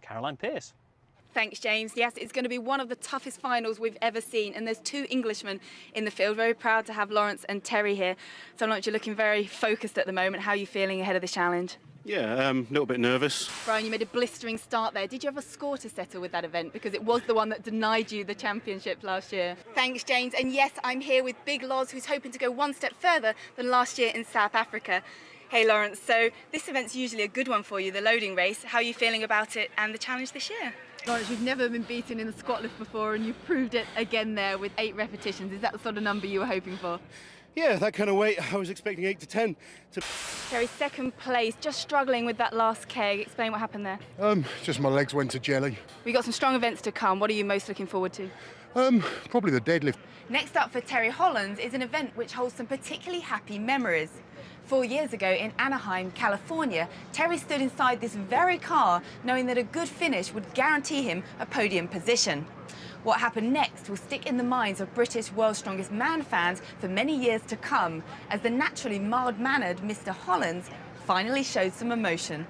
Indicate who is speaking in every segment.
Speaker 1: Caroline Pearce.
Speaker 2: Thanks, James. Yes, it's going to be one of the toughest finals we've ever seen, and there's two Englishmen in the field. Very proud to have Lawrence and Terry here. So, Lawrence, you're looking very focused at the moment. How are you feeling ahead of the challenge?
Speaker 3: Yeah, a little bit nervous.
Speaker 2: Brian, you made a blistering start there. Did you have a score to settle with that event? Because it was the one that denied you the championship last year. Thanks, James. And yes, I'm here with Big Loz, who's hoping to go one step further than last year in South Africa. Hey, Lawrence, so this event's usually a good one for you, the loading race. How are you feeling about it and the challenge this year? Lawrence, you've never been beaten in the squat lift before, and you've proved it again there with 8 repetitions. Is that the sort of number you were hoping for?
Speaker 3: Yeah, that kind of weight. I was expecting 8 to 10.
Speaker 2: Terry, second place, just struggling with that last keg. Explain what happened there.
Speaker 4: Just my legs went to jelly.
Speaker 2: We've got some strong events to come. What are you most looking forward to?
Speaker 4: Probably the deadlift.
Speaker 2: Next up for Terry Hollins is an event which holds some particularly happy memories. 4 years ago in Anaheim, California, Terry stood inside this very car knowing that a good finish would guarantee him a podium position. What happened next will stick in the minds of British World's Strongest Man fans for many years to come, as the naturally mild-mannered Mr. Hollins finally showed some emotion.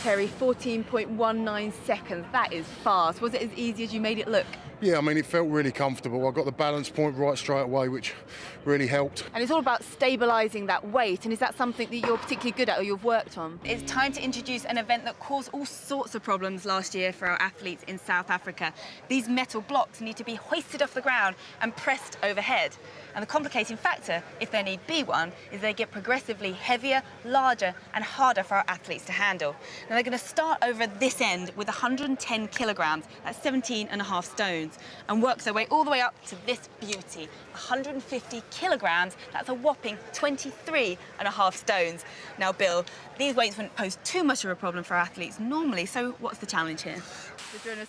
Speaker 2: Terry, 14.19 seconds, that is fast. Was it as easy as you made it look?
Speaker 4: Yeah, I mean, it felt really comfortable. I got the balance point right straight away, which really helped.
Speaker 2: And it's all about stabilising that weight, and is that something that you're particularly good at or you've worked on? It's time to introduce an event that caused all sorts of problems last year for our athletes in South Africa. These metal blocks need to be hoisted off the ground and pressed overhead. And the complicating factor, if there need be one, is they get progressively heavier, larger and harder for our athletes to handle. Now they're going to start over this end with 110 kilograms, that's 17.5 stones, and work their way all the way up to this beauty, 150 kilograms, that's a whopping 23.5 stones. Now Bill, these weights wouldn't pose too much of a problem for athletes normally, so what's the challenge here?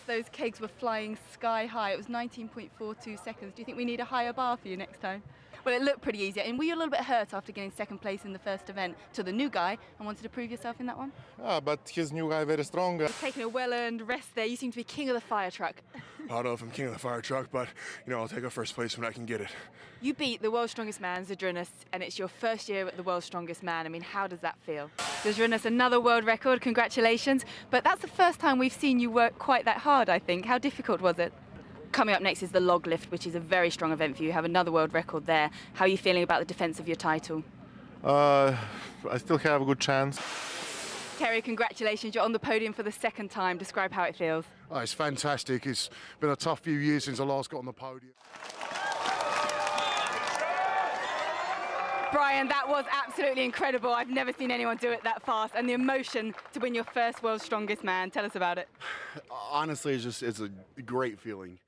Speaker 2: Those kegs were flying sky high. It was 19.42 seconds. Do you think we need a higher bar for you next time? Well, it looked pretty easy. And were you a little bit hurt after getting second place in the first event to the new guy and wanted to prove yourself in that one?
Speaker 4: But his new guy very strong.
Speaker 2: You've taken a well-earned rest there. You seem to be king of the fire truck.
Speaker 4: I don't know if I'm king of the fire truck, but, I'll take a first place when I can get it.
Speaker 2: You beat the world's strongest man, Zadrunas, and it's your first year at the world's strongest man. I mean, how does that feel? Zadrunas, another world record. Congratulations. But that's the first time we've seen you work quite that hard, I think. How difficult was it? Coming up next is the log lift, which is a very strong event for you. You have another world record there. How are you feeling about the defence of your title?
Speaker 4: I still have a good chance.
Speaker 2: Terry, congratulations. You're on the podium for the second time. Describe how it feels.
Speaker 4: Oh, it's fantastic. It's been a tough few years since I last got on the podium.
Speaker 2: Brian, that was absolutely incredible. I've never seen anyone do it that fast. And the emotion to win your first World's Strongest Man. Tell us about it.
Speaker 3: Honestly, it's a great feeling.